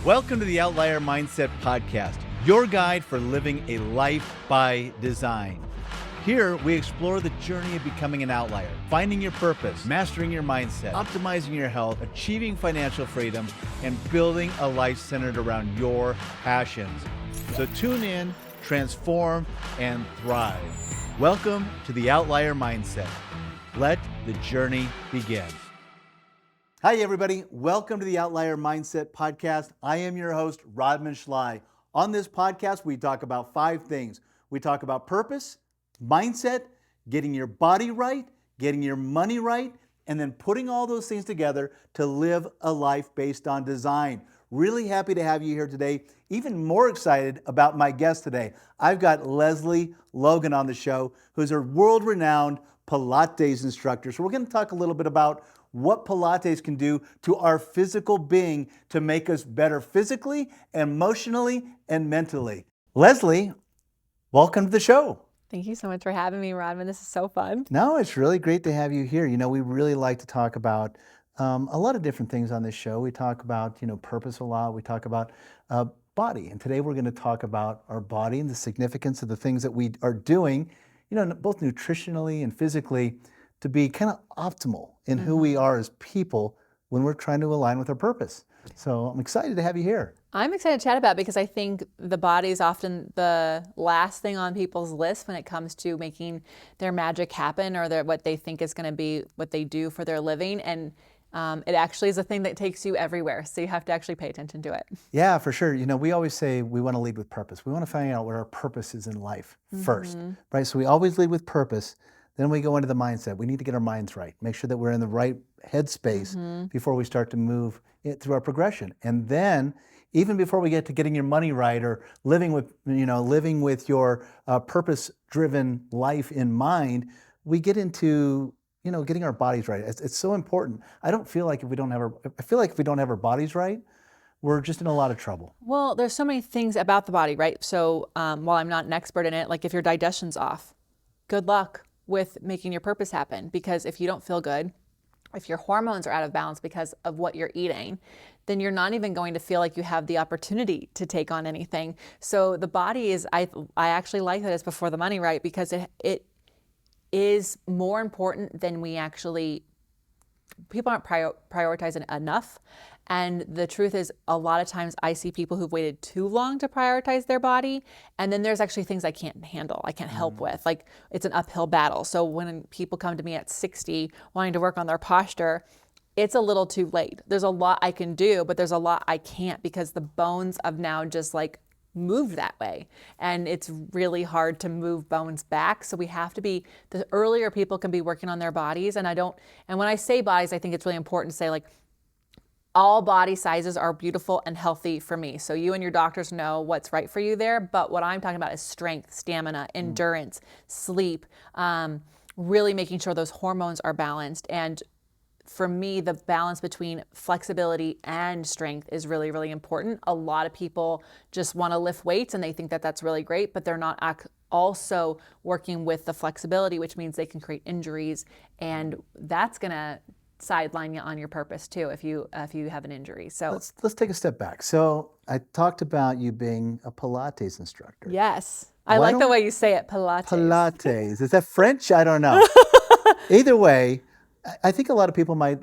Welcome to the Outlier Mindset Podcast, your guide for living a life by design. Here, we explore the journey of becoming an outlier, finding your purpose, mastering your mindset, optimizing your health, achieving financial freedom, and building a life centered around your passions. So tune in, transform, and thrive. Welcome to the Outlier Mindset. Let the journey begin. Hi, everybody. Welcome to the Outlier Mindset Podcast. I am your host, Rodman Schley. On this podcast, we talk about 5 things. We talk about purpose, mindset, getting your body right, getting your money right, and then putting all those things together to live a life based on design. Really happy to have you here today. Even more excited about my guest today. I've got Lesley Logan on the show, who's a world-renowned Pilates instructor. So we're going to talk a little bit about what Pilates can do to our physical being to make us better physically, emotionally, and mentally. Lesley, welcome to the show. Thank you so much for having me, Rodman. This is so fun. No, it's really great to have you here. You know, we really like to talk about a lot of different things on this show. We talk about, purpose a lot. We talk about body. And today we're going to talk about our body and the significance of the things that we are doing, both nutritionally and physically, to be kind of optimal in who we are as people when we're trying to align with our purpose. So I'm excited to have you here. I'm excited to chat about it because I think the body is often the last thing on people's list when it comes to making their magic happen or what they think is going to be what they do for their living. And it actually is a thing that takes you everywhere. So you have to actually pay attention to it. Yeah, for sure. We always say we want to lead with purpose. We want to find out what our purpose is in life first, right? So we always lead with purpose. Then we go into the mindset. We need to get our minds right. Make sure that we're in the right headspace before we start to move it through our progression. And then, even before we get to getting your money right or living with your purpose-driven life in mind, we get into getting our bodies right. It's so important. I feel like if we don't have our bodies right, we're just in a lot of trouble. Well, there's so many things about the body, right? So while I'm not an expert in it, like if your digestion's off, good luck with making your purpose happen, because if you don't feel good, if your hormones are out of balance because of what you're eating, then you're not even going to feel like you have the opportunity to take on anything. So the body is, I actually like that it's before the money, right? Because it is more important than people aren't prioritizing it enough. And the truth is, a lot of times I see people who've waited too long to prioritize their body. And then there's actually things I can't handle, I can't help with. Like, it's an uphill battle. So when people come to me at 60 wanting to work on their posture, it's a little too late. There's a lot I can do, but there's a lot I can't because the bones have now just moved that way. And it's really hard to move bones back. So we have to be, the earlier people can be working on their bodies. And when I say bodies, I think it's really important to say, all body sizes are beautiful and healthy for me. So you and your doctors know what's right for you there. But what I'm talking about is strength, stamina, endurance, sleep, really making sure those hormones are balanced. And for me, the balance between flexibility and strength is really, really important. A lot of people just want to lift weights and they think that that's really great, but they're not also working with the flexibility, which means they can create injuries. And that's going to sideline you on your purpose too if you have an injury. So let's take a step back. So I talked about you being a Pilates instructor. Yes. I like the way you say it, Pilates. Pilates. Is that French? I don't know. Either way, I think a lot of people might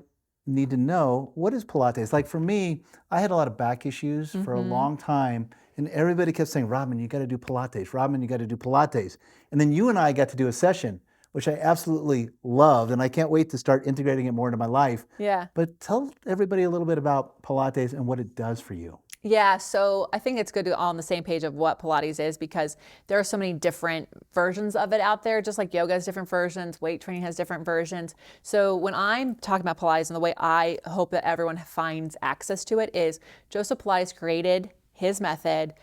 need to know, what is Pilates? Like for me, I had a lot of back issues for a long time, and everybody kept saying, Rodman, you got to do Pilates. Rodman, you got to do Pilates. And then you and I got to do a session, which I absolutely loved, and I can't wait to start integrating it more into my life. Yeah. But tell everybody a little bit about Pilates and what it does for you. Yeah, so I think it's good to all on the same page of what Pilates is, because there are so many different versions of it out there, just like yoga has different versions, weight training has different versions. So when I'm talking about Pilates, and the way I hope that everyone finds access to it is, Joseph Pilates created his method.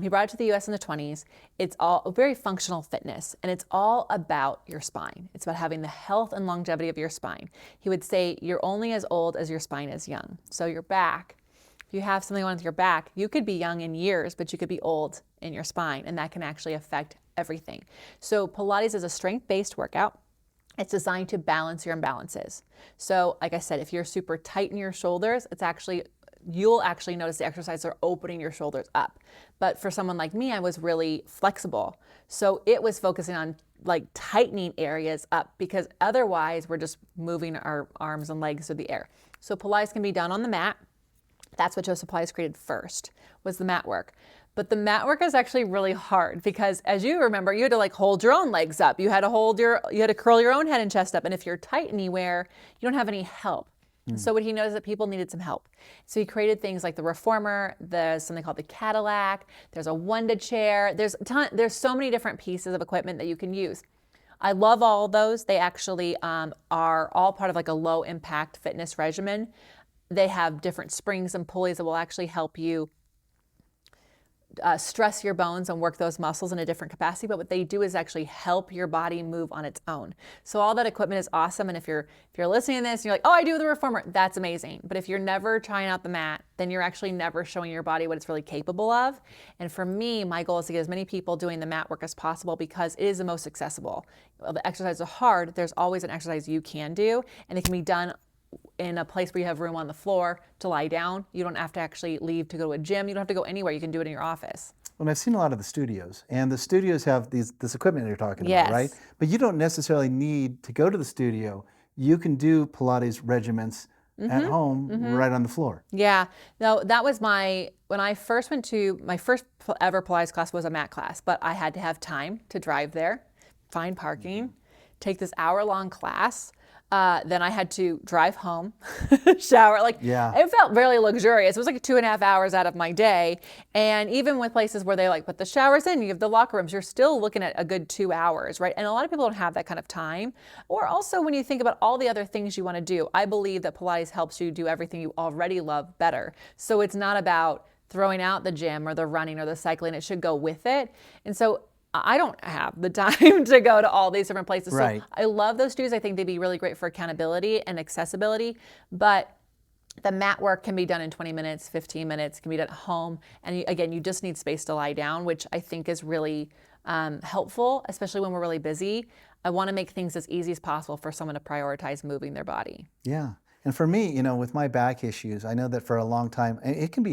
He brought it to the US in the 20s. It's all very functional fitness, and it's all about your spine. It's about having the health and longevity of your spine. He would say you're only as old as your spine is young. So your back, if you have something on with your back, you could be young in years, but you could be old in your spine, and that can actually affect everything. So Pilates is a strength-based workout. It's designed to balance your imbalances. So like I said, if you're super tight in your shoulders, it's actually you'll actually notice the exercises are opening your shoulders up. But for someone like me, I was really flexible. So it was focusing on like tightening areas up, because otherwise we're just moving our arms and legs through the air. So Pilates can be done on the mat. That's what Joseph Pilates created first, was the mat work. But the mat work is actually really hard, because as you remember, you had to like hold your own legs up. You had to curl your own head and chest up. And if you're tight anywhere, you don't have any help. So what he knows is that people needed some help. So he created things like the reformer, there's something called the Cadillac, there's a Wunda chair, there's so many different pieces of equipment that you can use. I love all those. They actually are all part of like a low impact fitness regimen. They have different springs and pulleys that will actually help you stress your bones and work those muscles in a different capacity. But what they do is actually help your body move on its own. So all that equipment is awesome. And if you're listening to this and you're like, oh, I do the reformer, that's amazing. But if you're never trying out the mat, then you're actually never showing your body what it's really capable of. And for me, my goal is to get as many people doing the mat work as possible, because it is the most accessible. Well, the exercises are hard. There's always an exercise you can do, and it can be done in a place where you have room on the floor to lie down. You don't have to actually leave to go to a gym. You don't have to go anywhere. You can do it in your office. Well, I've seen a lot of the studios, and the studios have this equipment you're talking Yes. about, right? But you don't necessarily need to go to the studio. You can do Pilates regimens at home, right on the floor. Yeah. No, that was when I first went to my first ever Pilates class was a mat class, but I had to have time to drive there, find parking, take this hour-long class. Then I had to drive home, shower. It felt really luxurious. It was like 2.5 hours out of my day. And even with places where they like put the showers in, you have the locker rooms, you're still looking at a good 2 hours, right? And a lot of people don't have that kind of time. Or also when you think about all the other things you want to do, I believe that Pilates helps you do everything you already love better. So it's not about throwing out the gym or the running or the cycling. It should go with it. And so I don't have the time to go to all these different places. Right. So I love those studios. I think they'd be really great for accountability and accessibility. But the mat work can be done in 20 minutes, 15 minutes, can be done at home. And again, you just need space to lie down, which I think is really helpful, especially when we're really busy. I want to make things as easy as possible for someone to prioritize moving their body. Yeah. And for me, with my back issues, I know that for a long time, it can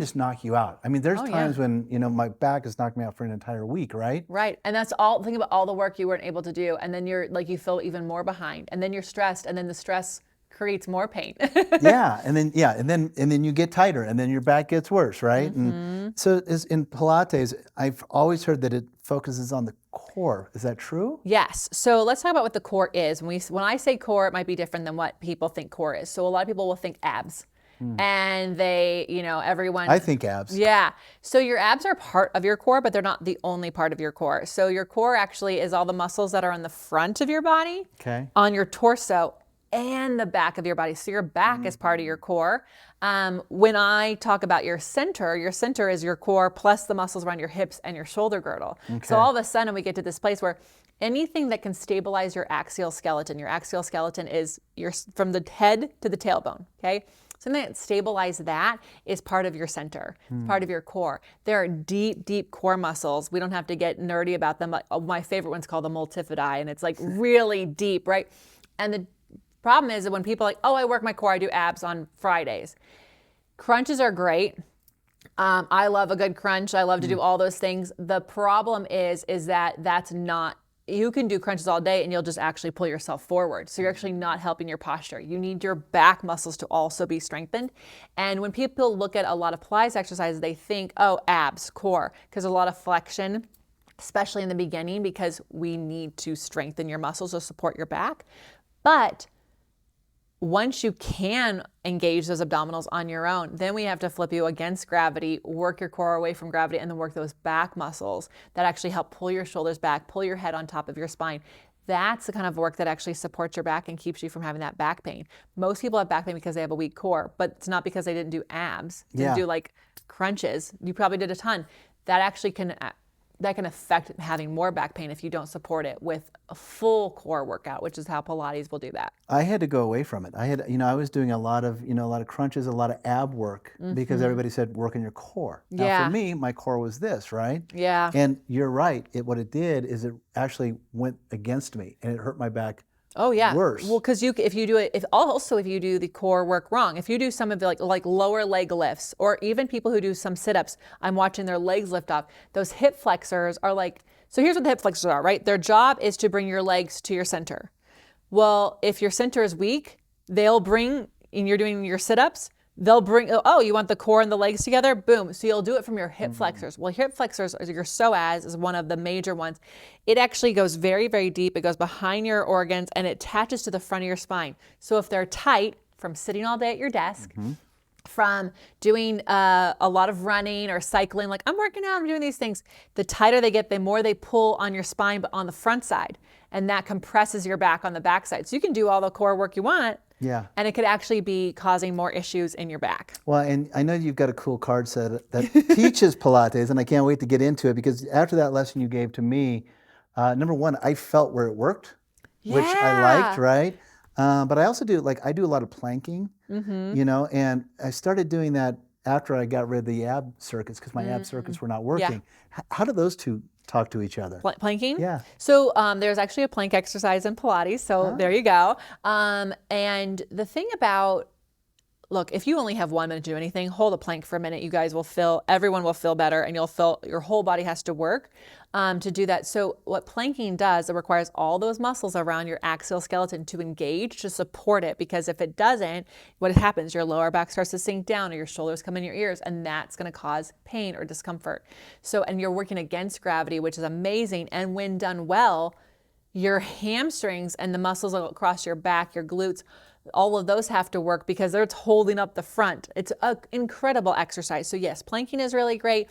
just knock you out. I mean, there's times when, my back has knocked me out for an entire week, right? Right. And that's all, think about all the work you weren't able to do. And then you feel even more behind. And then you're stressed. And then the stress creates more pain. And then you get tighter, and then your back gets worse, right? And so in Pilates, I've always heard that it focuses on the core. Is that true? Yes. So let's talk about what the core is. When I say core, it might be different than what people think core is. So a lot of people will think abs. And they, everyone. I think abs. Yeah. So your abs are part of your core, but they're not the only part of your core. So your core actually is all the muscles that are on the front of your body, on your torso, and the back of your body. So your back is part of your core. When I talk about your center is your core plus the muscles around your hips and your shoulder girdle. So all of a sudden we get to this place where anything that can stabilize your axial skeleton is from the head to the tailbone, okay? Something that stabilizes that is part of your center, part of your core. There are deep, deep core muscles. We don't have to get nerdy about them. My favorite one's called the multifidi, and it's like really deep, right? And the problem is that when people are like, oh, I work my core, I do abs on Fridays. Crunches are great. I love a good crunch. I love to do all those things. The problem is that that's not, you can do crunches all day and you'll just actually pull yourself forward. So you're actually not helping your posture. You need your back muscles to also be strengthened. And when people look at a lot of Pilates exercises, they think, oh, abs, core, because a lot of flexion, especially in the beginning, because we need to strengthen your muscles to support your back. But once you can engage those abdominals on your own, then we have to flip you against gravity, work your core away from gravity, and then work those back muscles that actually help pull your shoulders back, pull your head on top of your spine. That's the kind of work that actually supports your back and keeps you from having that back pain. Most people have back pain because they have a weak core, but it's not because they didn't do abs, didn't do like crunches. You probably did a ton. That actually can affect having more back pain if you don't support it with a full core workout, which is how Pilates will do that. I had to go away from it. I was doing a lot of crunches, a lot of ab work because everybody said work on your core. Now for me, my core was this, right? Yeah. And you're right. What it did is it actually went against me and it hurt my back Oh yeah. worse. Well, because if you do it, if you do the core work wrong, if you do some of the like lower leg lifts, or even people who do some sit-ups, I'm watching their legs lift up. Those hip flexors are like, so here's what the hip flexors are, right? Their job is to bring your legs to your center. Well, if your center is weak, they'll bring, and you're doing your sit-ups, they'll bring, oh, you want the core and the legs together? Boom. So you'll do it from your hip flexors. Well, hip flexors, your psoas is one of the major ones. It actually goes very, very deep. It goes behind your organs and it attaches to the front of your spine. So if they're tight from sitting all day at your desk, from doing a lot of running or cycling, like I'm working out, I'm doing these things, the tighter they get, the more they pull on your spine, but on the front side. And that compresses your back on the back side. So you can do all the core work you want, Yeah. and it could actually be causing more issues in your back. Well, and I know you've got a cool card set that teaches Pilates, and I can't wait to get into it, because after that lesson you gave to me, number one, I felt where it worked, which I liked, right? But I also do, like, I do a lot of planking, you know, and I started doing that after I got rid of the ab circuits, because my ab circuits were not working. How do those two talk to each other? Planking? Yeah. So there's actually a plank exercise in Pilates, so there you go. And the thing about, look, if you only have 1 minute to do anything, hold a plank for a minute. You guys will feel, everyone will feel better, and you'll feel your whole body has to work to do that. So what planking does, it requires all those muscles around your axial skeleton to engage, to support it, because if it doesn't, what happens, your lower back starts to sink down, or your shoulders come in your ears, and that's going to cause pain or discomfort. So, and you're working against gravity, which is amazing. And when done well, your hamstrings and the muscles across your back, your glutes, all of those have to work, because they're holding up the front. It's an incredible exercise. So yes, planking is really great.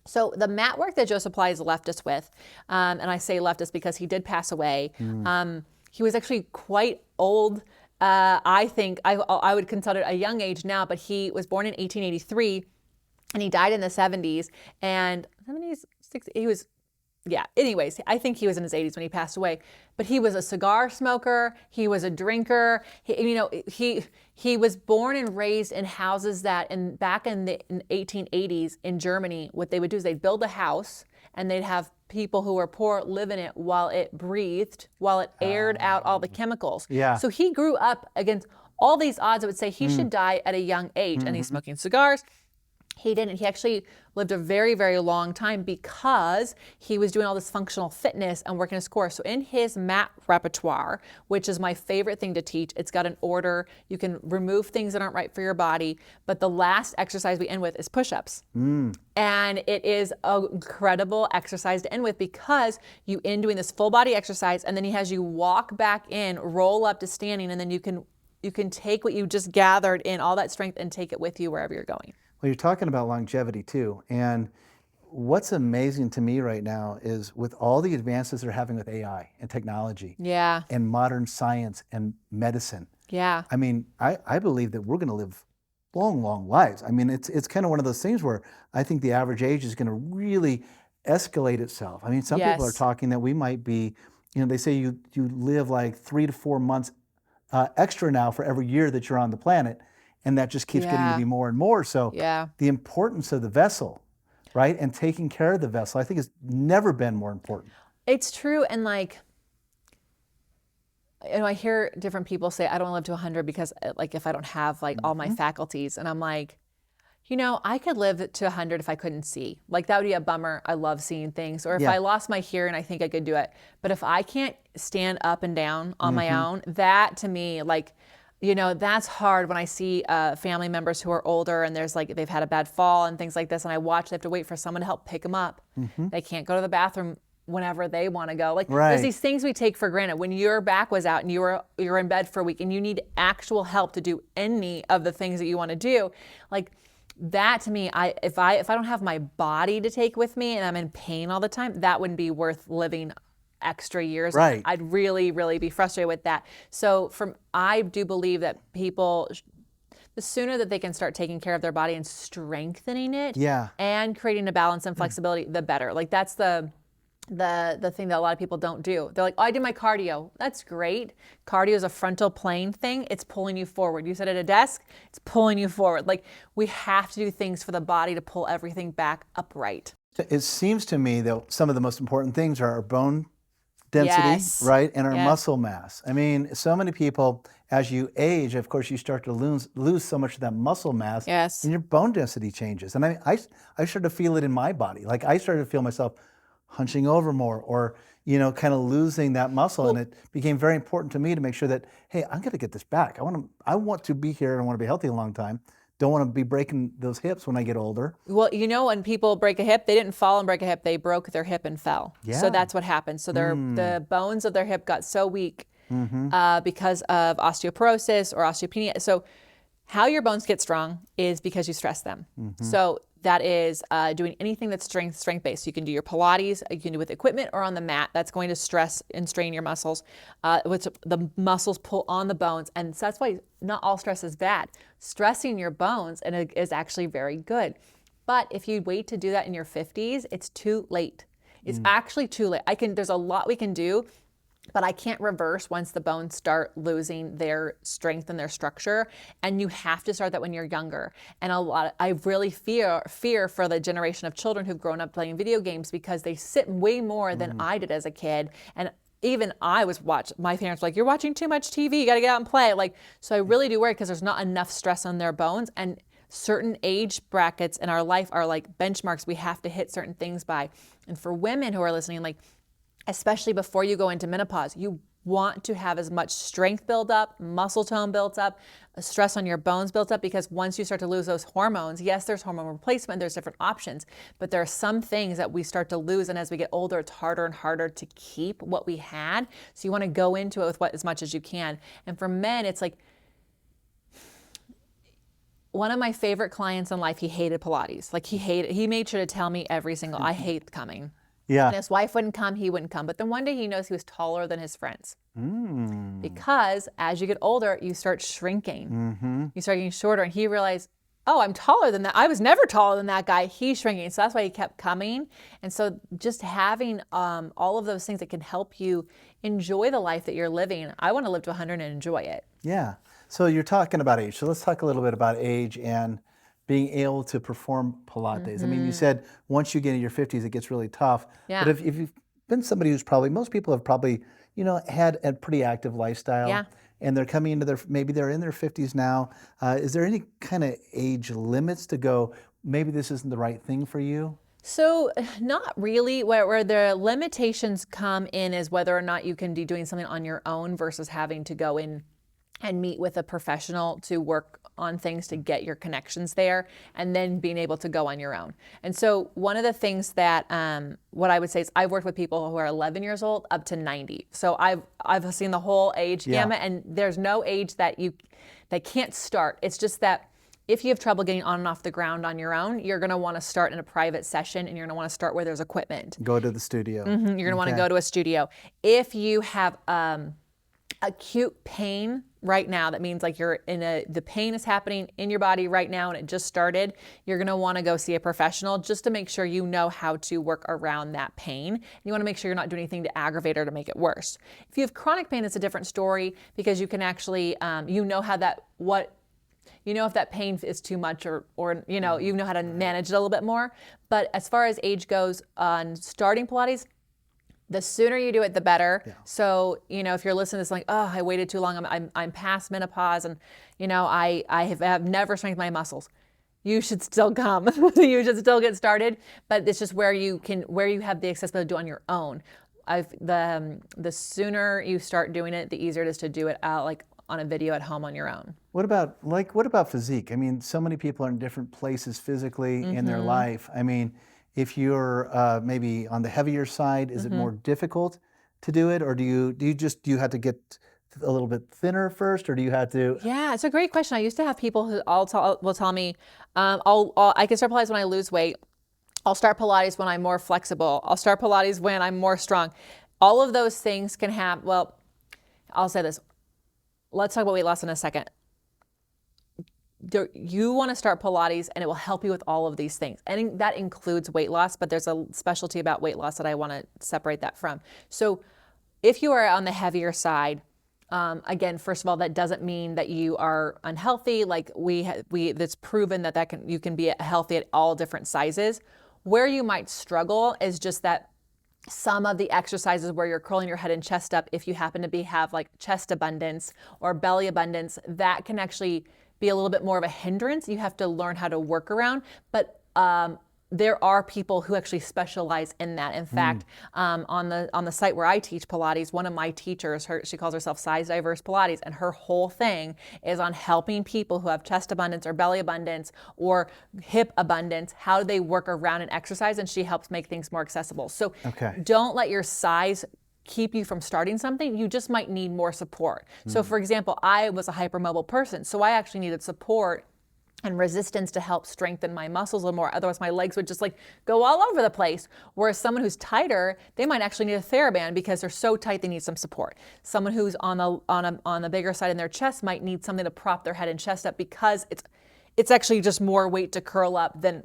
So the mat work that Joseph Pilates left us with, and I say left us because he did pass away. He was actually quite old. I think I would consider it a young age now, but he was born in 1883 and he died in the 70s. And 70s, 60s, he was, yeah, anyways, I think he was in his 80s when he passed away, but he was a cigar smoker. He was a drinker. He was born and raised in houses that back in the 1880s in Germany, what they would do is they'd build a house and they'd have people who were poor live in it while it breathed, while it aired out all the chemicals. Yeah. So he grew up against all these odds that would say he should die at a young age, and he's smoking cigars. He didn't. He actually lived a very, very long time because he was doing all this functional fitness and working his core. So in his mat repertoire, which is my favorite thing to teach, it's got an order. You can remove things that aren't right for your body. But the last exercise we end with is push-ups. And it is an incredible exercise to end with, because you end doing this full body exercise, and then he has you walk back in, roll up to standing, and then you can take what you just gathered in, all that strength, and take it with you wherever you're going. Well, you're talking about longevity too, and what's amazing to me right now is with all the advances they're having with AI and technology, and modern science and medicine. I mean, I believe that we're going to live long, long lives. I mean, it's kind of one of those things where I think the average age is going to really escalate itself. I mean, some people are talking that we might be, you know, they say you live like 3 to 4 months extra now for every year that you're on the planet. And that just keeps getting to be more and more. So the importance of the vessel, right, and taking care of the vessel, I think has never been more important. It's true. And like, you know, I hear different people say, I don't want to live to 100 because, like, if I don't have like all my faculties, and I'm like, you know, I could live to 100 if I couldn't see. Like, that would be a bummer. I love seeing things. Or if I lost my hearing, I think I could do it. But if I can't stand up and down on my own, that to me, like, you know, that's hard when I see family members who are older and there's like, they've had a bad fall and things like this, and I watch, they have to wait for someone to help pick them up. They can't go to the bathroom whenever they want to go. Like, there's these things we take for granted. When your back was out and you're in bed for a week and you need actual help to do any of the things that you want to do, like, that to me, if I don't have my body to take with me and I'm in pain all the time, that wouldn't be worth living extra years. I'd really, really be frustrated with that. So I do believe that people, the sooner that they can start taking care of their body and strengthening it and creating a balance and flexibility, the better. Like, that's the thing that a lot of people don't do. They're like, oh, I did my cardio. That's great. Cardio is a frontal plane thing. It's pulling you forward. You sit at a desk, it's pulling you forward. Like, we have to do things for the body to pull everything back upright. It seems to me that some of the most important things are our bone density, right? And our muscle mass. I mean, so many people, as you age, of course, you start to lose so much of that muscle mass, and your bone density changes. And I started to feel it in my body. Like I started to feel myself hunching over more, or kind of losing that muscle. And it became very important to me to make sure that, hey, I'm going to get this back. I want to be here and I want to be healthy a long time. Don't want to be breaking those hips when I get older. Well, when people break a hip, they didn't fall and break a hip. They broke their hip and fell. Yeah. So that's what happened. So the bones of their hip got so weak because of osteoporosis or osteopenia. So how your bones get strong is because you stress them. So that is doing anything that's strength-based. You can do your Pilates, you can do with equipment or on the mat. That's going to stress and strain your muscles, which the muscles pull on the bones. And so that's why not all stress is bad. Stressing your bones is actually very good. But if you wait to do that in your 50s, it's too late. It's actually too late. There's a lot we can do, but I can't reverse once the bones start losing their strength and their structure. And you have to start that when you're younger. And I really fear for the generation of children who've grown up playing video games, because they sit way more than I did as a kid. And even I my parents were like, you're watching too much TV, you gotta get out and play. So I really do worry because there's not enough stress on their bones. And certain age brackets in our life are like benchmarks we have to hit certain things by. And for women who are listening, especially before you go into menopause, you want to have as much strength built up, muscle tone built up, stress on your bones built up, because once you start to lose those hormones, yes, there's hormone replacement, there's different options, but there are some things that we start to lose, and as we get older, it's harder and harder to keep what we had. So you want to go into it with as much as you can. And for men, it's like, one of my favorite clients in life, he hated Pilates. He made sure to tell me every single, I hate coming. Yeah. And his wife wouldn't come, he wouldn't come. But then one day he knows he was taller than his friends. Because as you get older, you start shrinking. You start getting shorter. And he realized, oh, I'm taller than that. I was never taller than that guy. He's shrinking. So that's why he kept coming. And so just having all of those things that can help you enjoy the life that you're living. I want to live to 100 and enjoy it. Yeah. So you're talking about age. So let's talk a little bit about age and being able to perform Pilates. I mean, you said once you get in your 50s, it gets really tough. Yeah. But if you've been somebody most people have probably, had a pretty active lifestyle. Yeah. And they're coming into maybe they're in their 50s now. Is there any kind of age limits to go, maybe this isn't the right thing for you? So not really. Where the limitations come in is whether or not you can be doing something on your own versus having to go in and meet with a professional to work on things to get your connections there, and then being able to go on your own. And so one of the things that, what I would say is I've worked with people who are 11 years old up to 90. So I've seen the whole age gamut, and there's no age that can't start. It's just that if you have trouble getting on and off the ground on your own, you're gonna wanna start in a private session, and you're gonna wanna start where there's equipment. Go to the studio. You're gonna wanna go to a studio. If you have acute pain right now, that means the pain is happening in your body right now and it just started, you're gonna wanna go see a professional just to make sure you know how to work around that pain. You wanna make sure you're not doing anything to aggravate or to make it worse. If you have chronic pain, it's a different story, because you can actually, you know if that pain is too much or you know how to manage it a little bit more. But as far as age goes on starting Pilates, the sooner you do it, the better. Yeah. So, if you're listening to this I waited too long, I'm past menopause, and, I have never strengthened my muscles. You should still come. You should still get started, but it's just where you have the accessibility to do it on your own. The sooner you start doing it, the easier it is to do it on a video at home on your own. What about physique? I mean, so many people are in different places physically in their life. I mean, if you're maybe on the heavier side, is it more difficult to do it, or do you have to get a little bit thinner first, or do you have to? Yeah, it's a great question. I used to have people who will tell me, I can start Pilates when I lose weight. I'll start Pilates when I'm more flexible. I'll start Pilates when I'm more strong. All of those things can happen. Well, I'll say this. Let's talk about weight loss in a second. You want to start Pilates and it will help you with all of these things. And that includes weight loss, but there's a specialty about weight loss that I want to separate that from. So if you are on the heavier side, again, first of all, that doesn't mean that you are unhealthy. That's proven that you can be healthy at all different sizes. Where you might struggle is just that some of the exercises where you're curling your head and chest up, if you happen to have like chest abundance or belly abundance, that can actually be a little bit more of a hindrance. You have to learn how to work around, but there are people who actually specialize in that. In fact, on the site where I teach Pilates, one of my teachers, she calls herself Size Diverse Pilates, and her whole thing is on helping people who have chest abundance or belly abundance or hip abundance, how do they work around an exercise, and she helps make things more accessible. So don't let your size keep you from starting something. You just might need more support. So for example, I was a hypermobile person, so I actually needed support and resistance to help strengthen my muscles a little more. Otherwise, my legs would just like go all over the place. Whereas someone who's tighter, they might actually need a TheraBand because they're so tight they need some support. Someone who's on the bigger side in their chest might need something to prop their head and chest up because it's actually just more weight to curl up than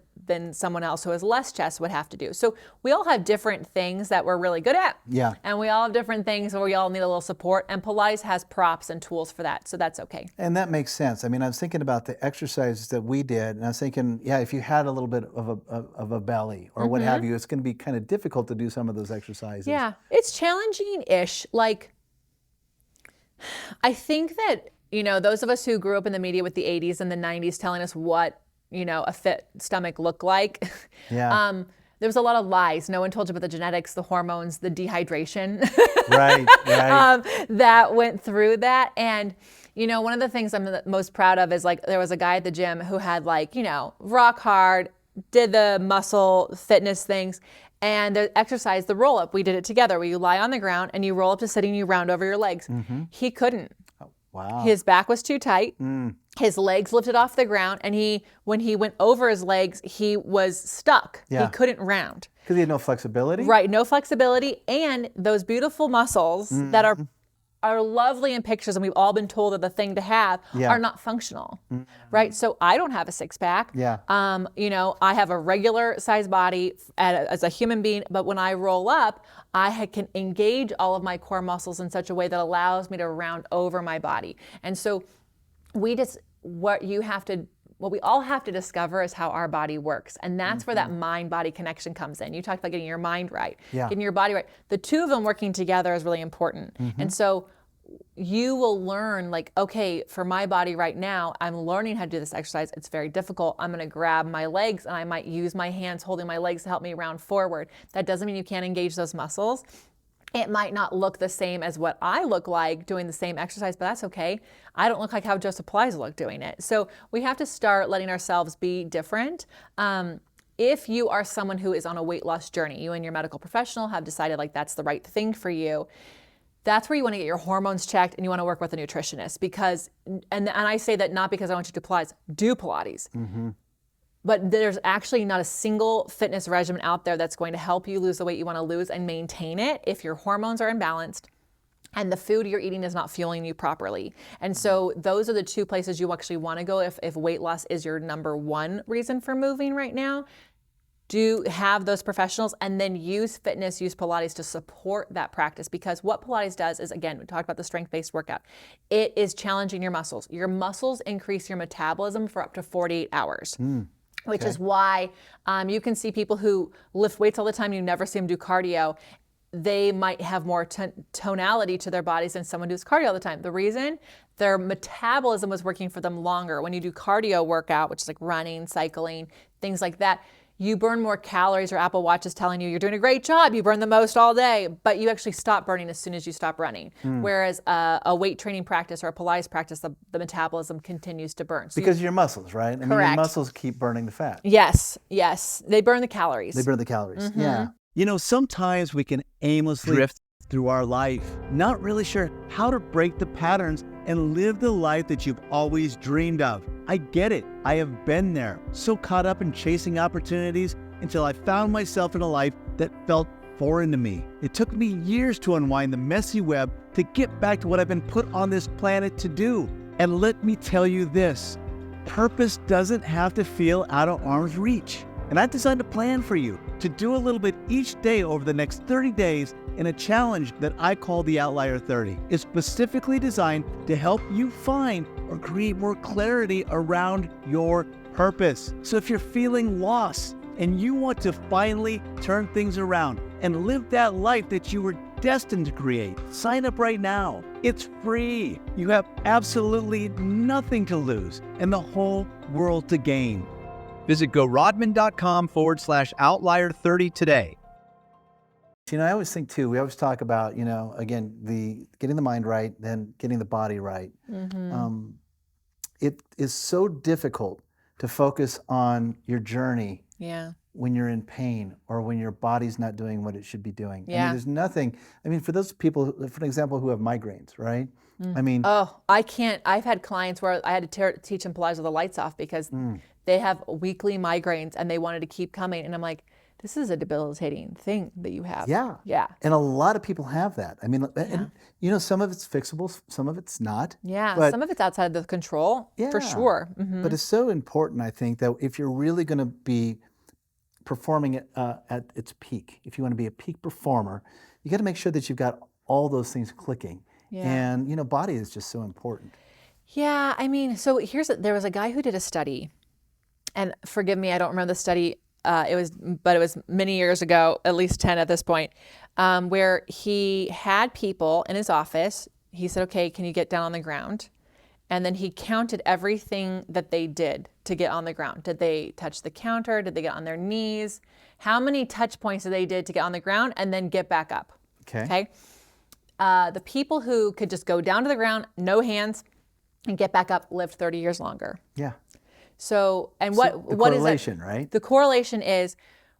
someone else who has less chest would have to do. So we all have different things that we're really good at. Yeah. And we all have different things where we all need a little support, and Pilates has props and tools for that. So that's okay. And that makes sense. I mean, I was thinking about the exercises that we did, and I was thinking, yeah, if you had a little bit of a belly or what have you, it's going to be kind of difficult to do some of those exercises. Yeah, it's challenging-ish. Like, I think that, those of us who grew up in the media with the 80s and the 90s telling us what, a fit stomach looked like. Yeah. There was a lot of lies. No one told you about the genetics, the hormones, the dehydration. Right. That went through that. And, one of the things I'm the most proud of is like, there was a guy at the gym who had like, rock hard, did the muscle fitness things. And the exercise, the roll up, we did it together where you lie on the ground and you roll up to sitting, you round over your legs. He couldn't. Wow. His back was too tight. His legs lifted off the ground, and when he went over his legs, he was stuck. Yeah. He couldn't round. Because he had no flexibility? Right, no flexibility, and those beautiful muscles that are lovely in pictures, and we've all been told are the thing to have, are not functional, right? So I don't have a six pack. Yeah. I have a regular size body as a human being, but when I roll up, I can engage all of my core muscles in such a way that allows me to round over my body. And so what we all have to discover is how our body works. And that's where that mind-body connection comes in. You talked about getting your mind right, getting your body right. The two of them working together is really important. And so you will learn like, okay, for my body right now, I'm learning how to do this exercise. It's very difficult. I'm going to grab my legs and I might use my hands holding my legs to help me round forward. That doesn't mean you can't engage those muscles. It might not look the same as what I look like doing the same exercise, but that's okay. I don't look like how Joseph Pilates looked doing it. So we have to start letting ourselves be different. If you are someone who is on a weight loss journey, you and your medical professional have decided like that's the right thing for you, that's where you want to get your hormones checked and you want to work with a nutritionist because, and I say that not because I want you to do Pilates. But there's actually not a single fitness regimen out there that's going to help you lose the weight you want to lose and maintain it if your hormones are imbalanced and the food you're eating is not fueling you properly. And so those are the two places you actually want to go if weight loss is your number one reason for moving right now. Do have those professionals and then use Pilates to support that practice, because what Pilates does is, again, we talked about the strength-based workout. It is challenging your muscles. Your muscles increase your metabolism for up to 48 hours. Which is why you can see people who lift weights all the time, you never see them do cardio. They might have more tonality to their bodies than someone who does cardio all the time. The reason? Their metabolism was working for them longer. When you do cardio workout, which is like running, cycling, things like that, you burn more calories. Your Apple Watch is telling you you're doing a great job. You burn the most all day, but you actually stop burning as soon as you stop running. Whereas a weight training practice or a Pilates practice, the metabolism continues to burn. So because your muscles, right? I mean, your muscles keep burning the fat. Yes. They burn the calories. Yeah. Sometimes we can aimlessly drift through our life, not really sure how to break the patterns and live the life that you've always dreamed of. I get it. I have been there, so caught up in chasing opportunities until I found myself in a life that felt foreign to me. It took me years to unwind the messy web to get back to what I've been put on this planet to do. And let me tell you this, purpose doesn't have to feel out of arm's reach. And I designed a plan for you to do a little bit each day over the next 30 days in a challenge that I call the Outlier 30. It's specifically designed to help you find or create more clarity around your purpose. So if you're feeling lost and you want to finally turn things around, and live that life that you were destined to create. Sign up right now. It's free. You have absolutely nothing to lose and the whole world to gain. Visit gorodman.com/outlier30 today. You know, I always think too, we always talk about, you know, again, getting the mind right, then getting the body right. It is so difficult to focus on your journey when you're in pain or when your body's not doing what it should be doing. I mean, there's nothing, I mean, for those people, for example, who have migraines, right? I mean. Oh, I can't. I've had clients where I had to teach them Pilates with the lights off because they have weekly migraines and they wanted to keep coming. And I'm like, this is a debilitating thing that you have. Yeah. Yeah. And a lot of people have that. I mean, and, you know, some of it's fixable, some of it's not. Yeah. But, some of it's outside the control, for sure. But it's so important, I think, that if you're really going to be performing at its peak, if you want to be a peak performer, you got to make sure that you've got all those things clicking. And, you know, body is just so important. Yeah. I mean, so there was a guy who did a study, and forgive me, I don't remember the study. It was many years ago, at least 10 at this point, where he had people in his office. He said, okay, can you get down on the ground? And then he counted everything that they did to get on the ground. Did they touch the counter? Did they get on their knees? How many touch points did they did to get on the ground and then get back up? Okay. The people who could just go down to the ground, no hands, and get back up lived 30 years longer. Yeah. So, and the what is correlation, right? The correlation is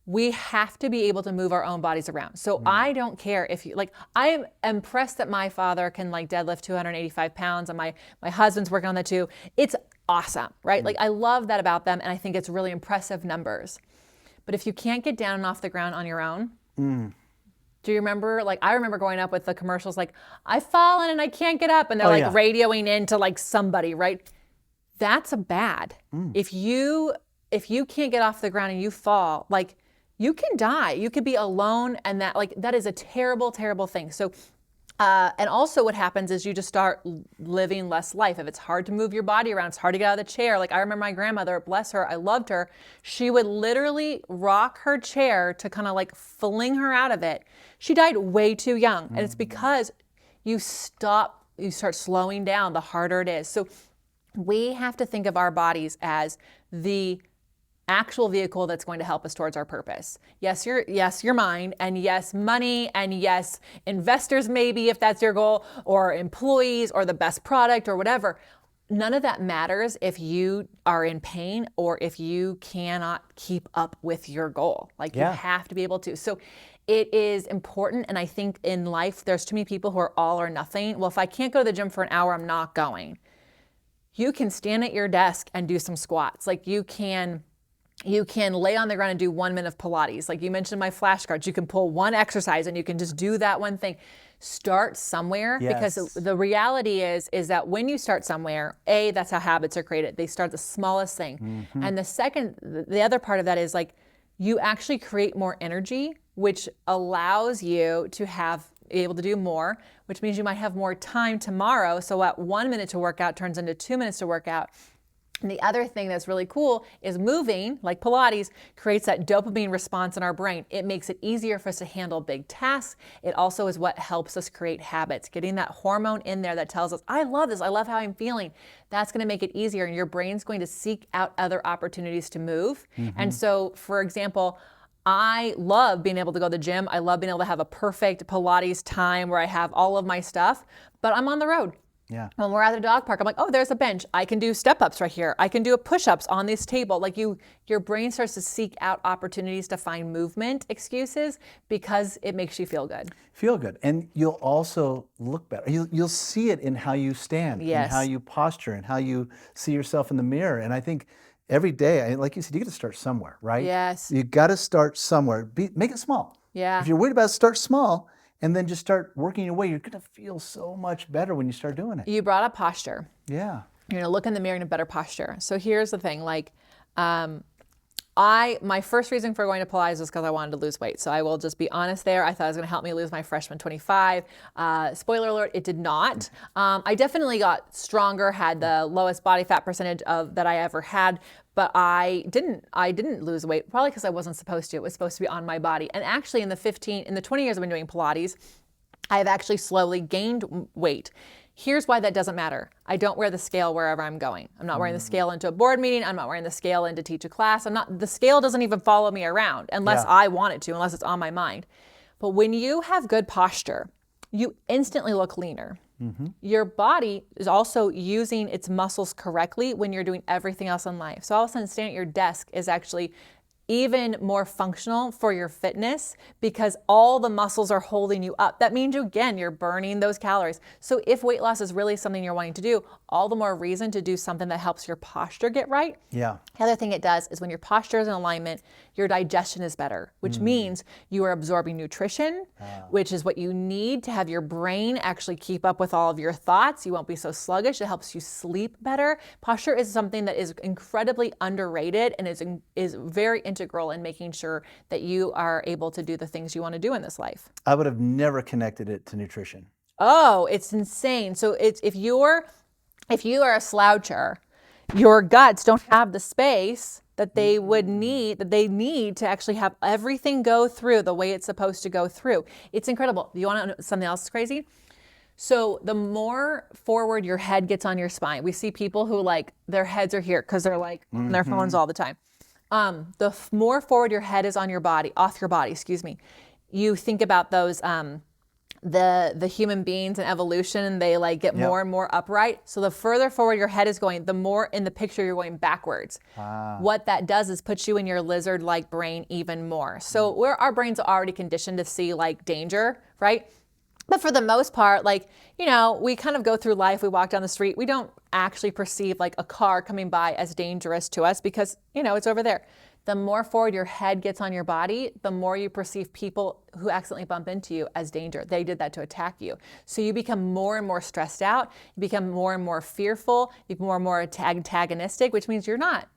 we have to be able to move our own bodies around. So I don't care if you, like, I am impressed that my father can like deadlift 285 pounds and my husband's working on that too. It's awesome, right? Like I love that about them and I think it's really impressive numbers. But if you can't get down and off the ground on your own, do you remember, like, I remember growing up with the commercials like, I've fallen and I can't get up, and they're radioing into like somebody, right? That's a bad. If you can't get off the ground and you fall, like you can die. You could be alone, and that is a terrible, terrible thing. So, and also what happens is you just start living less life. If it's hard to move your body around, it's hard to get out of the chair. Like I remember my grandmother, bless her, I loved her. She would literally rock her chair to kind of like fling her out of it. She died way too young, and it's because you start slowing down, the harder it is. So we have to think of our bodies as the actual vehicle that's going to help us towards our purpose. Yes, your mind, and yes, money, and yes, investors maybe if that's your goal, or employees, or the best product, or whatever. None of that matters if you are in pain or if you cannot keep up with your goal. Like you have to be able to. So it is important, and I think in life there's too many people who are all or nothing. Well, if I can't go to the gym for an hour, I'm not going. You can stand at your desk and do some squats. Like you can lay on the ground and do 1 minute of Pilates. Like you mentioned my flashcards, you can pull one exercise and you can just do that one thing. Start somewhere, because the reality is that when you start somewhere, that's how habits are created. They start the smallest thing. And the other part of that is like you actually create more energy, which allows you to be able to do more, which means you might have more time tomorrow. So what 1 minute to work out turns into 2 minutes to work out. And the other thing that's really cool is moving, like Pilates, creates that dopamine response in our brain. It makes it easier for us to handle big tasks. It also is what helps us create habits. Getting that hormone in there that tells us, I love this, I love how I'm feeling. That's going to make it easier, and your brain's going to seek out other opportunities to move. And so, for example, I love being able to go to the gym. I love being able to have a perfect Pilates time where I have all of my stuff, but I'm on the road. Yeah. When we're at the dog park, I'm like, oh, there's a bench. I can do step-ups right here. I can do push-ups on this table. Like your brain starts to seek out opportunities to find movement excuses because it makes you feel good. Feel good. And you'll also look better. You'll see it in how you stand, and how you posture, and how you see yourself in the mirror. And I think every day, like you said, you got to start somewhere, right? Yes. You got to start somewhere. Make it small. Yeah. If you're worried about it, start small. And then just start working your way. You're going to feel so much better when you start doing it. You brought up posture. Yeah. You're going to look in the mirror in a better posture. So here's the thing, like, My first reason for going to Pilates was because I wanted to lose weight. So I will just be honest there. I thought it was going to help me lose my freshman 25. Spoiler alert, it did not. I definitely got stronger, had the lowest body fat percentage that I ever had, but I didn't lose weight, probably because I wasn't supposed to. It was supposed to be on my body. And actually in the 20 years I've been doing Pilates, I have actually slowly gained weight. Here's why that doesn't matter. I don't wear the scale wherever I'm going. I'm not wearing the scale into a board meeting. I'm not wearing the scale in to teach a class. The scale doesn't even follow me around unless I want it to, unless it's on my mind. But when you have good posture, you instantly look leaner. Your body is also using its muscles correctly when you're doing everything else in life. So all of a sudden standing at your desk is actually even more functional for your fitness because all the muscles are holding you up. That means, you're burning those calories. So if weight loss is really something you're wanting to do, all the more reason to do something that helps your posture get right. Yeah. The other thing it does is when your posture is in alignment, your digestion is better, which means you are absorbing nutrition, which is what you need to have your brain actually keep up with all of your thoughts. You won't be so sluggish. It helps you sleep better. Posture is something that is incredibly underrated and is very integral in making sure that you are able to do the things you want to do in this life. I would have never connected it to nutrition. Oh, it's insane. So if you are a sloucher, your guts don't have the space that they need to actually have everything go through the way it's supposed to go through. It's incredible. You want to know something else crazy? So the more forward your head gets on your spine, we see people who their heads are here because they're on their phones all the time. The more forward your head is on your body, off your body, you think about those, the human beings and evolution, they get more and more upright. So the further forward your head is going, the more in the picture you're going backwards. What that does is put you in your lizard-like brain even more. So our brains are already conditioned to see danger, right? But for the most part, we kind of go through life, we walk down the street, we don't actually perceive a car coming by as dangerous to us because, it's over there. The more forward your head gets on your body, the more you perceive people who accidentally bump into you as danger. They did that to attack you. So you become more and more stressed out, you become more and more fearful, you become more and more antagonistic, which means you're not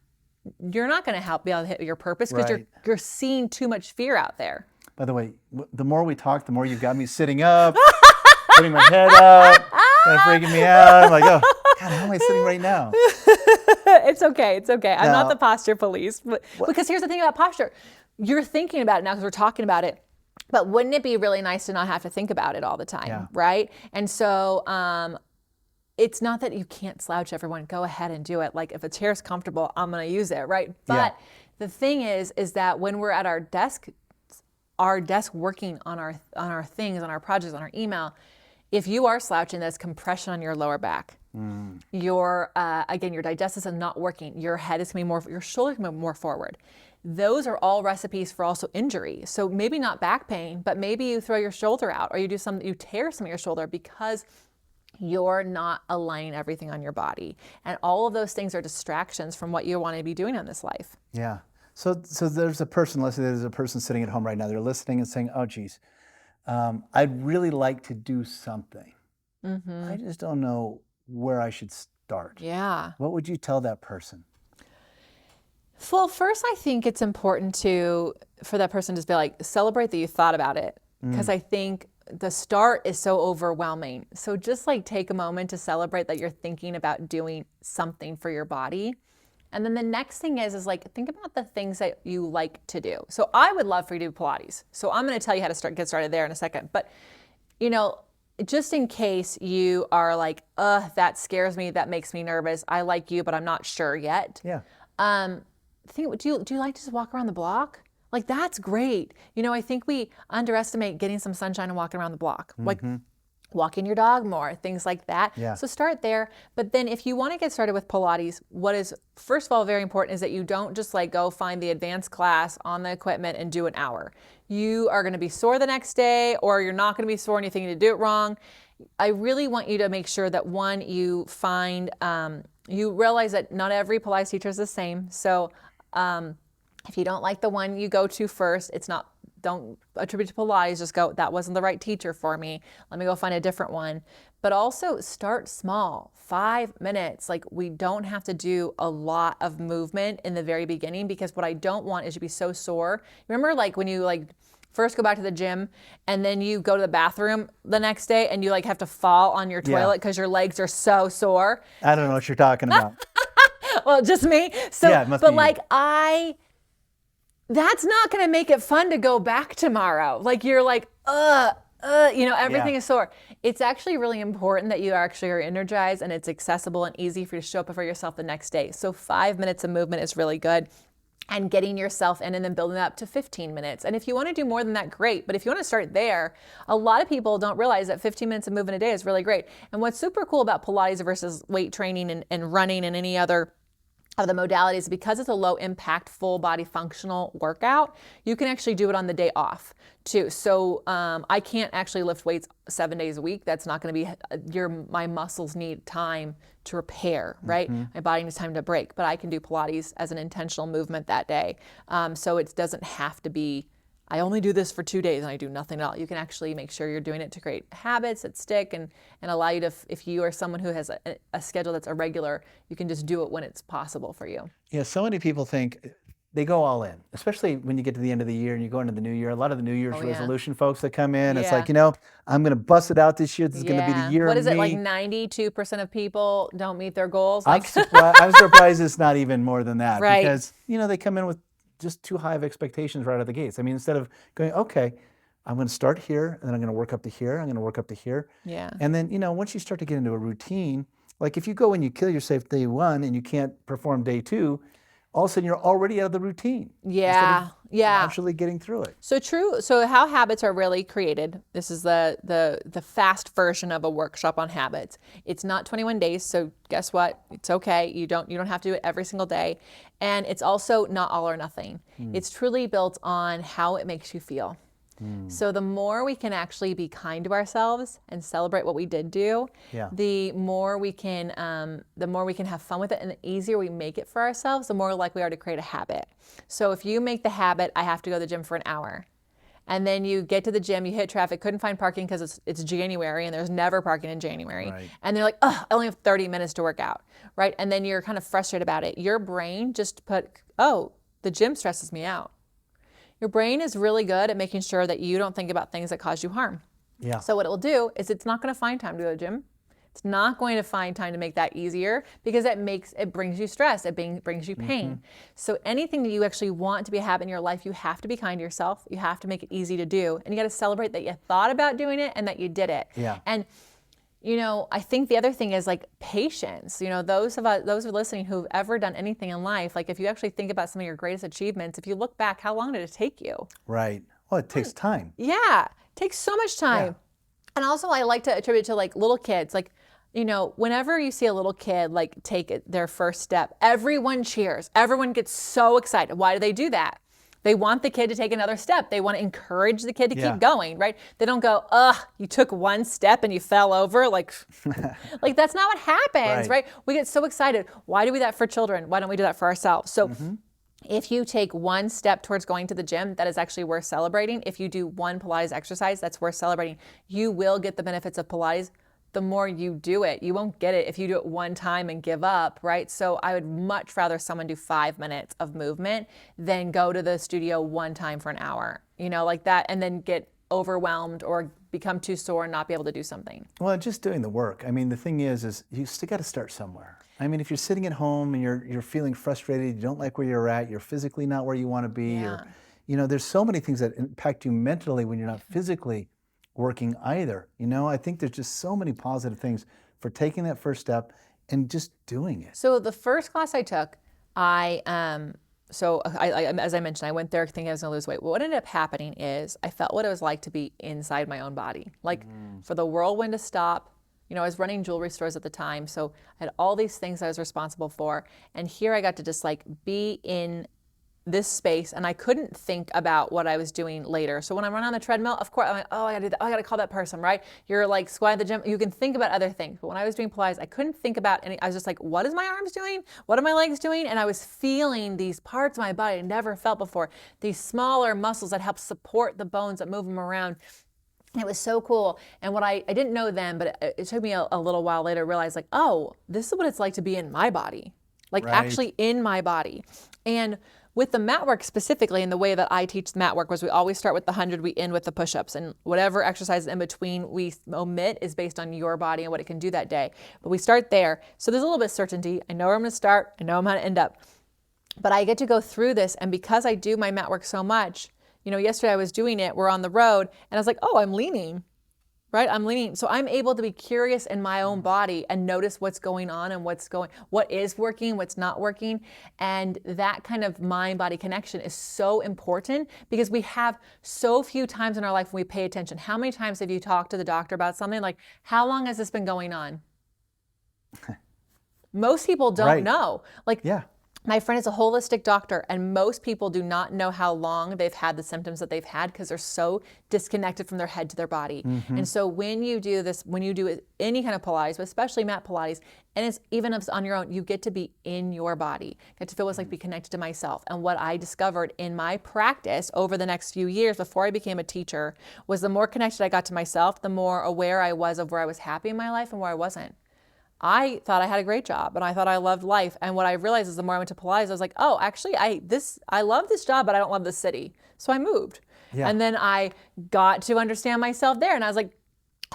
going to be able to hit your purpose because you're seeing too much fear out there. By the way, the more we talk, the more you've got me sitting up, putting my head up, kind of freaking me out. I'm like, oh, God, how am I sitting right now? It's okay. I'm not the posture police. But because here's the thing about posture. You're thinking about it now because we're talking about it. But wouldn't it be really nice to not have to think about it all the time, right? And so it's not that you can't slouch, everyone. Go ahead and do it. If a chair's comfortable, I'm going to use it, right? But the thing is that when we're at our desk working on our things, on our projects, on our email, if you are slouching, that's compression on your lower back. Your digestive system not working. Your head is going to be your shoulders going to be more forward. Those are all recipes for also injury. So maybe not back pain, but maybe you throw your shoulder out or you tear some of your shoulder because you're not aligning everything on your body. And all of those things are distractions from what you want to be doing in this life. Yeah. So there's a person listening. There's a person sitting at home right now. They're listening and saying, "Oh, geez, I'd really like to do something. I just don't know where I should start." Yeah. What would you tell that person? Well, first, I think it's important for that person to just be celebrate that you thought about it, because I think the start is so overwhelming. So just take a moment to celebrate that you're thinking about doing something for your body. And then the next thing is think about the things that you like to do. So I would love for you to do Pilates. So I'm going to tell you how to get started there in a second. But, just in case you are that scares me, that makes me nervous. I like you, but I'm not sure yet. Yeah. Do you like to just walk around the block? That's great. I think we underestimate getting some sunshine and walking around the block. Walking your dog more, things like that. Yeah. So start there. But then if you want to get started with Pilates, what is, first of all, very important is that you don't just go find the advanced class on the equipment and do an hour. You are going to be sore the next day, or you're not going to be sore and you're thinking to do it wrong. I really want you to make sure that one, you find, you realize that not every Pilates teacher is the same. So if you don't like the one you go to first, it's not don't attribute to Pilates, just go, that wasn't the right teacher for me. Let me go find a different one. But also start small, 5 minutes. Like, we don't have to do a lot of movement in the very beginning, because what I don't want is to be so sore. Remember, like, when you like first go back to the gym and then you go to the bathroom the next day and you like have to fall on your toilet because your legs are so sore? I don't know what you're talking about. Well, just me. So, yeah, it must but be like you. that's not going to make it fun to go back tomorrow. Like, you're like, everything is sore. It's actually really important that you actually are energized and it's accessible and easy for you to show up for yourself the next day. So 5 minutes of movement is really good. And getting yourself in and then building up to 15 minutes. And if you want to do more than that, great. But if you want to start there, a lot of people don't realize that 15 minutes of movement a day is really great. And what's super cool about Pilates versus weight training and running and any other of the modalities, because it's a low impact, full body functional workout, you can actually do it on the day off too. So I can't actually lift weights 7 days a week. That's not going to be, my muscles need time to repair, right? My body needs time to break, but I can do Pilates as an intentional movement that day. So it doesn't have to be, I only do this for 2 days and I do nothing else. You can actually make sure you're doing it to create habits that stick and allow you to, if you are someone who has a schedule that's irregular, you can just do it when it's possible for you. Yeah, so many people think they go all in, especially when you get to the end of the year and you go into the new year. A lot of the New Year's resolution folks that come in, it's like, I'm going to bust it out this year. This is going to be the year of me. What is it, like 92% of people don't meet their goals? I'm surprised it's not even more than that. Right. Because, they come in with just too high of expectations right out of the gates. I mean, instead of going, okay, I'm going to start here, and then I'm going to work up to here, I'm going to work up to here. Yeah. And then, once you start to get into a routine, like if you go and you kill yourself day one and you can't perform day two, all of a sudden you're already out of the routine. Yeah. Naturally getting through it. So true. So how habits are really created. This is the fast version of a workshop on habits. It's not 21 days. So guess what? It's okay. You don't have to do it every single day. And it's also not all or nothing. It's truly built on how it makes you feel. So the more we can actually be kind to ourselves and celebrate what we did do, the more we can have fun with it, and the easier we make it for ourselves, the more likely we are to create a habit. So if you make the habit, I have to go to the gym for an hour, and then you get to the gym, you hit traffic, couldn't find parking because it's January and there's never parking in January. Right. And they're like, I only have 30 minutes to work out, right? And then you're kind of frustrated about it. Your brain just put, the gym stresses me out. Your brain is really good at making sure that you don't think about things that cause you harm. Yeah. So what it will do is it's not going to find time to go to the gym. It's not going to find time to make that easier because it brings you stress. It brings you pain. So anything that you actually want to be a habit in your life, you have to be kind to yourself. You have to make it easy to do. And you got to celebrate that you thought about doing it and that you did it. Yeah. And I think the other thing is like patience. Those who are listening who've ever done anything in life, like if you actually think about some of your greatest achievements, if you look back, how long did it take you? Right. Well, it takes time. Yeah, it takes so much time. Yeah. And also I like to attribute to like little kids, like, whenever you see a little kid like take their first step, everyone cheers. Everyone gets so excited. Why do they do that? They want the kid to take another step. They want to encourage the kid to keep going, right? They don't go, you took one step and you fell over. Like that's not what happens, right? We get so excited. Why do we do that for children? Why don't we do that for ourselves? So if you take one step towards going to the gym, that is actually worth celebrating. If you do one Pilates exercise, that's worth celebrating. You will get the benefits of Pilates the more you do it. You won't get it if you do it one time and give up, right? So I would much rather someone do 5 minutes of movement than go to the studio one time for an hour, like that, and then get overwhelmed or become too sore and not be able to do something. Well, just doing the work. I mean, the thing is you still got to start somewhere. I mean, if you're sitting at home and you're feeling frustrated, you don't like where you're at, you're physically not where you want to be, or, there's so many things that impact you mentally when you're not physically working either. I think there's just so many positive things for taking that first step and just doing it. So the first class I took, I as I mentioned, I went there thinking I was going to lose weight. What ended up happening is I felt what it was like to be inside my own body, like for the whirlwind to stop. I was running jewelry stores at the time, so I had all these things I was responsible for, and here I got to just like be in this space and I couldn't think about what I was doing later. So when I run on the treadmill, of course, I'm like, oh, I gotta do that. Oh, I gotta call that person, right? You're like squatting at the gym, you can think about other things. But when I was doing Pilates, I couldn't think about any, I was just like, what is my arms doing? What are my legs doing? And I was feeling these parts of my body I never felt before, these smaller muscles that help support the bones that move them around. It was so cool. And what I didn't know then, but it took me a little while later to realize like, oh, this is what it's like to be in my body, like actually in my body. And with the mat work specifically, and the way that I teach the mat work was we always start with the 100, we end with the push-ups, and whatever exercise in between we omit is based on your body and what it can do that day. But we start there. So there's a little bit of certainty. I know where I'm gonna start. I know I'm gonna end up. But I get to go through this, and because I do my mat work so much, you know, yesterday I was doing it, we're on the road, and I was like, oh, I'm leaning. Right? I'm leaning. So I'm able to be curious in my own body and notice what's going on and what is working, what's not working. And that kind of mind-body connection is so important because we have so few times in our life when we pay attention. How many times have you talked to the doctor about something like, how long has this been going on? Most people don't know. Like, my friend is a holistic doctor, and most people do not know how long they've had the symptoms that they've had because they're so disconnected from their head to their body. And so when you do this, when you do any kind of Pilates, but especially mat Pilates, and it's even if it's on your own, you get to be in your body. You get to feel what's like be connected to myself. And what I discovered in my practice over the next few years before I became a teacher was the more connected I got to myself, the more aware I was of where I was happy in my life and where I wasn't. I thought I had a great job and I thought I loved life. And what I realized is the more I went to Pilates, I was like, oh, actually, I love this job, but I don't love the city. So I moved. And then I got to understand myself there. And I was like,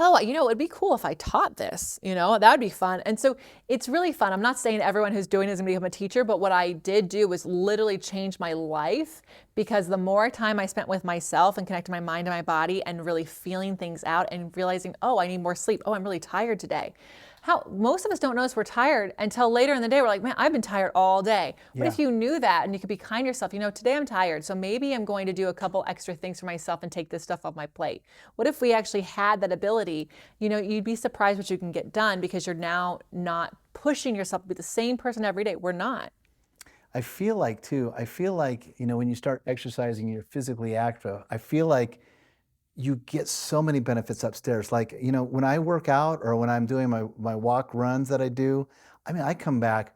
oh, you know, it'd be cool if I taught this, you know, that would be fun. And so it's really fun. I'm not saying everyone who's doing it is going to become a teacher, but what I did do was literally change my life because the more time I spent with myself and connecting my mind to my body and really feeling things out and realizing, oh, I need more sleep. Oh, I'm really tired today. Most of us don't notice we're tired until later in the day. We're like, man, I've been tired all day. What if you knew that and you could be kind to yourself? You know, today I'm tired, so maybe I'm going to do a couple extra things for myself and take this stuff off my plate. What if we actually had that ability? You know, you'd be surprised what you can get done because you're now not pushing yourself to be the same person every day. We're not. I feel like, you know, when you start exercising, you're physically active. I feel like you get so many benefits upstairs. Like, you know, when I work out or when I'm doing my walk runs that I do, I mean, I come back,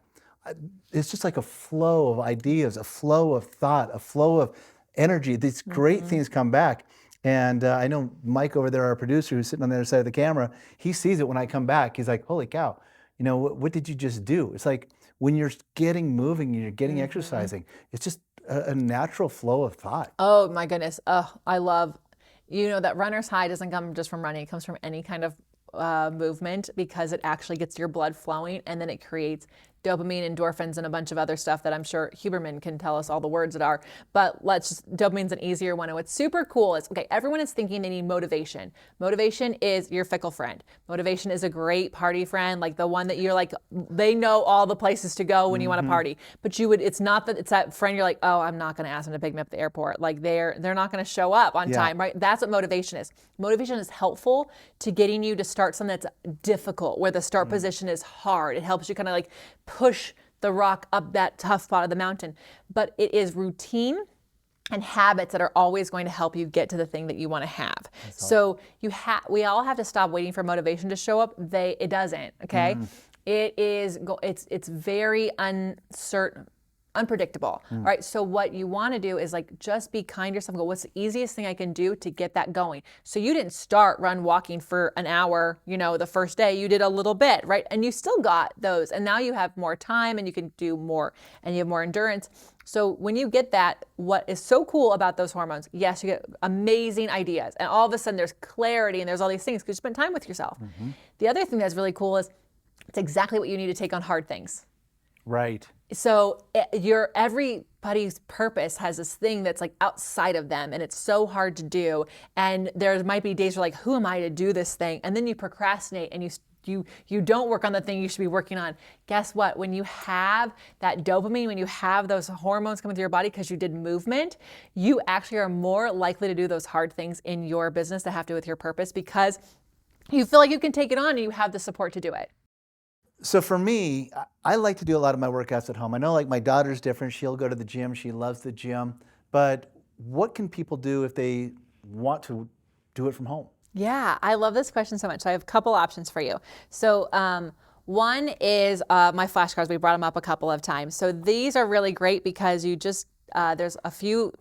it's just like a flow of ideas, a flow of thought, a flow of energy. These great things come back. And I know Mike over there, our producer, who's sitting on the other side of the camera, he sees it when I come back. He's like, holy cow, you know, what did you just do? It's like when you're getting moving, you're getting exercising, it's just a natural flow of thought. Oh my goodness. I love, you know, that runner's high doesn't come just from running. It comes from any kind of movement because it actually gets your blood flowing and then it creates dopamine, endorphins, and a bunch of other stuff that I'm sure Huberman can tell us all the words that are, but dopamine's an easier one. And what's super cool is, okay, everyone is thinking they need motivation. Motivation is your fickle friend. Motivation is a great party friend, like the one that you're like, they know all the places to go when you want to party, but it's not that it's that friend you're like, oh, I'm not going to ask them to pick me up at the airport. Like they're not going to show up on time, right? That's what motivation is. Motivation is helpful to getting you to start something that's difficult, where the start position is hard. It helps you kind of like push the rock up that tough spot of the mountain. But it is routine and habits that are always going to help you get to the thing that you want to have. So we all have to stop waiting for motivation to show up. It doesn't, okay? It's very uncertain, unpredictable, right? So what you want to do is like just be kind to yourself and go, what's the easiest thing I can do to get that going? So you didn't start walking for an hour, you know, the first day. You did a little bit, right? And you still got those. And now you have more time and you can do more and you have more endurance. So when you get that, what is so cool about those hormones, yes, you get amazing ideas. And all of a sudden there's clarity and there's all these things because you spend time with yourself. The other thing that's really cool is it's exactly what you need to take on hard things. Right. So everybody's purpose has this thing that's like outside of them and it's so hard to do. And there might be days where like, who am I to do this thing? And then you procrastinate and you don't work on the thing you should be working on. Guess what? When you have that dopamine, when you have those hormones coming through your body because you did movement, you actually are more likely to do those hard things in your business that have to do with your purpose because you feel like you can take it on and you have the support to do it. So for me, I like to do a lot of my workouts at home. I know like my daughter's different. She'll go to the gym. She loves the gym. But what can people do if they want to do it from home? Yeah, I love this question so much. So I have a couple options for you. So one is my flashcards. We brought them up a couple of times. So these are really great because you just, there's a few,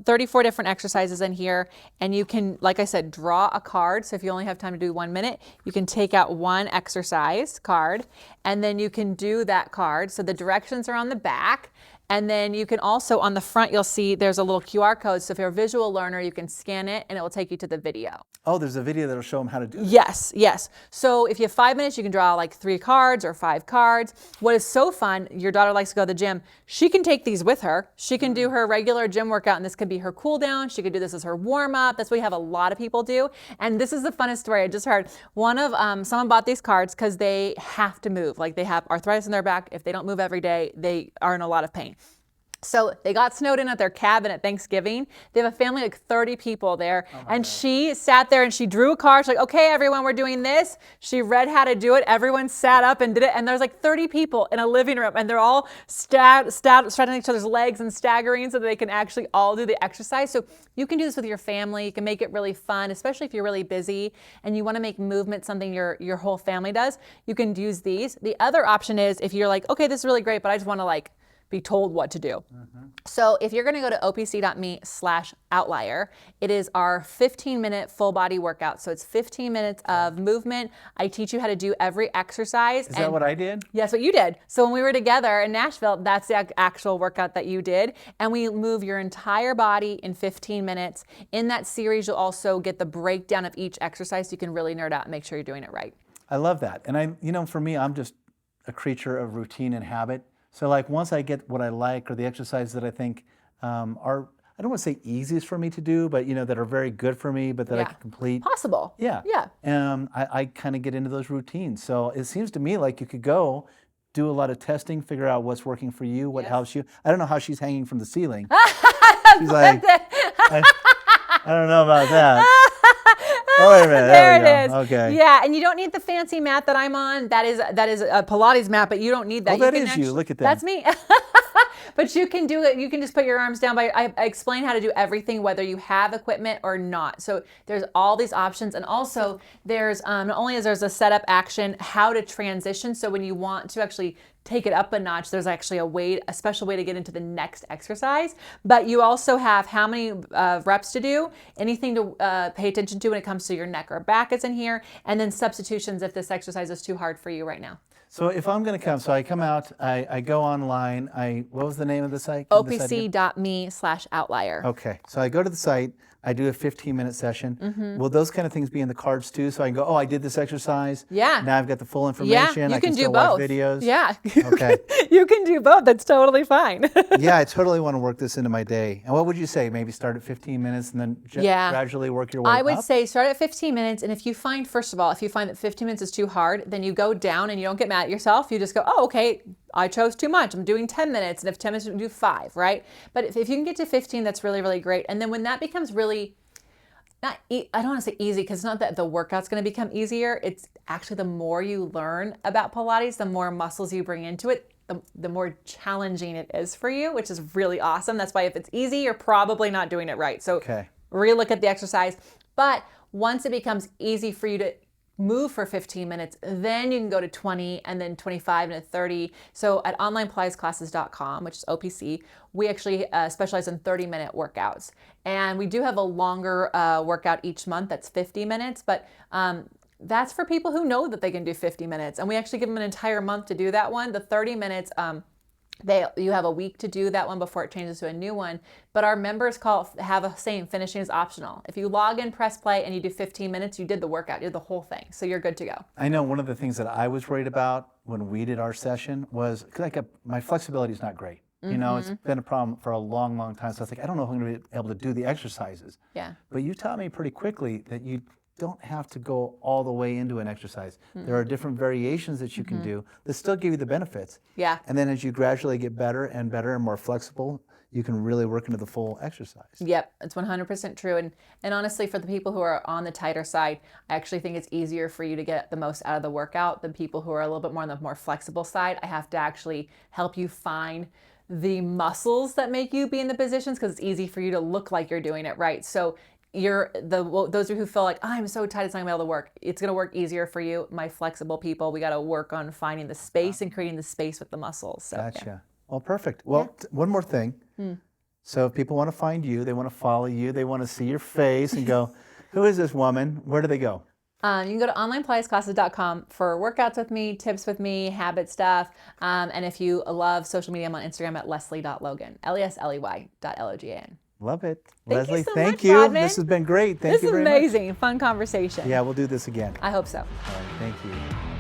34 different exercises in here, and you can, like I said, draw a card. So if you only have time to do 1 minute, you can take out one exercise card, and then you can do that card. So the directions are on the back. And then you can also, on the front, you'll see there's a little QR code. So if you're a visual learner, you can scan it and it will take you to the video. Oh, there's a video that'll show them how to do it. Yes, yes. So if you have 5 minutes, you can draw like 3 cards or 5 cards. What is so fun, your daughter likes to go to the gym. She can take these with her. She can do her regular gym workout, and this could be her cool down. She could do this as her warm up. That's what we have a lot of people do. And this is the funnest story I just heard. One of, someone bought these cards because they have to move. Like they have arthritis in their back. If they don't move every day, they are in a lot of pain. So they got snowed in at their cabin at Thanksgiving. They have a family like 30 people there. And she sat there and she drew a card. She's like, okay, everyone, we're doing this. She read how to do it. Everyone sat up and did it. And there's like 30 people in a living room, and they're all straddling each other's legs and staggering so that they can actually all do the exercise. So you can do this with your family. You can make it really fun, especially if you're really busy and you want to make movement something your whole family does. You can use these. The other option is if you're like, okay, this is really great, but I just want to like be told what to do. So if you're gonna go to opc.me/outlier, it is our 15-minute full body workout. So it's 15 minutes of movement. I teach you how to do every exercise. Is that what I did? Yes, what you did. So when we were together in Nashville, that's the actual workout that you did. And we move your entire body in 15 minutes. In that series, you'll also get the breakdown of each exercise so you can really nerd out and make sure you're doing it right. I love that. And for me, I'm just a creature of routine and habit. So like once I get what I like or the exercises that I think are, I don't want to say easiest for me to do, but that are very good for me, but that I can complete. Possible. Yeah. Yeah. I kind of get into those routines. So it seems to me like you could go do a lot of testing, figure out what's working for you, what helps you. I don't know how she's hanging from the ceiling. She's like, I don't know about that. Oh, wait a minute. There it is. Okay. Yeah, and you don't need the fancy mat that I'm on. That is a Pilates mat, but you don't need that. Oh, that is you. Look at that. That's me. But you can do it. You can just put your arms down. I explain how to do everything, whether you have equipment or not. So there's all these options, and also there's not only is there's a setup action, how to transition. So when you want to actually take it up a notch, there's actually a special way to get into the next exercise. But you also have how many reps to do, anything to pay attention to when it comes to your neck or back is in here, and then substitutions if this exercise is too hard for you right now. So if I'm going to come, so I come out, I go online, what was the name of the site? opc.me/outlier. Okay, so I go to the site, I do a 15-minute session. Will those kind of things be in the cards too? So I can go, oh, I did this exercise. Yeah. Now I've got the full information. Yeah, you I can do still both. watch videos. Yeah. Okay. You can do both. That's totally fine. Yeah, I totally want to work this into my day. And what would you say? Maybe start at 15 minutes and then gradually work your way up? I would say start at 15 minutes. And if you find, first of all, if you find that 15 minutes is too hard, then you go down and you don't get mad at yourself. You just go, oh, okay, I chose too much. I'm doing 10 minutes. And if 10 minutes, you do 5, right? But if you can get to 15, that's really, really great. And then when that becomes really, I don't want to say easy, because it's not that the workout's going to become easier. It's actually the more you learn about Pilates, the more muscles you bring into it, the more challenging it is for you, which is really awesome. That's why if it's easy, you're probably not doing it right. So relook at the exercise. But once it becomes easy for you to move for 15 minutes, then you can go to 20 and then 25 and 30. So at onlinepilatesclasses.com, which is OPC, we actually specialize in 30-minute workouts. And we do have a longer workout each month that's 50 minutes, but that's for people who know that they can do 50 minutes. And we actually give them an entire month to do that one. The 30 minutes, you have a week to do that one before it changes to a new one. But our members have a saying, finishing is optional. If you log in, press play, and you do 15 minutes, you did the workout, you did the whole thing. So you're good to go. I know one of the things that I was worried about when we did our session was, my flexibility is not great. It's been a problem for a long, long time. So I was like, I don't know if I'm going to be able to do the exercises. Yeah. But you taught me pretty quickly that you don't have to go all the way into an exercise. There are different variations that you can do that still give you the benefits. Yeah. And then as you gradually get better and better and more flexible, you can really work into the full exercise. Yep, it's 100% true. And honestly, for the people who are on the tighter side, I actually think it's easier for you to get the most out of the workout than people who are a little bit more on the more flexible side. I have to actually help you find the muscles that make you be in the positions, because it's easy for you to look like you're doing it right. So those who feel like, oh, I'm so tight, it's not gonna be able to work. It's gonna work easier for you. My flexible people, we gotta work on finding the space and creating the space with the muscles. So, Gotcha. Yeah. Well, perfect. Well, one more thing. So if people want to find you, they want to follow you, they want to see your face and go, who is this woman? Where do they go? You can go to onlinepilatesclasses.com for workouts with me, tips with me, habit stuff. And if you love social media, I'm on Instagram at Lesley.Logan, Lesley.Logan. Love it. Thank Lesley, you so thank much, you. Rodman. This has been great. Thank you very much. This is amazing. Fun conversation. Yeah, we'll do this again. I hope so. All right, thank you.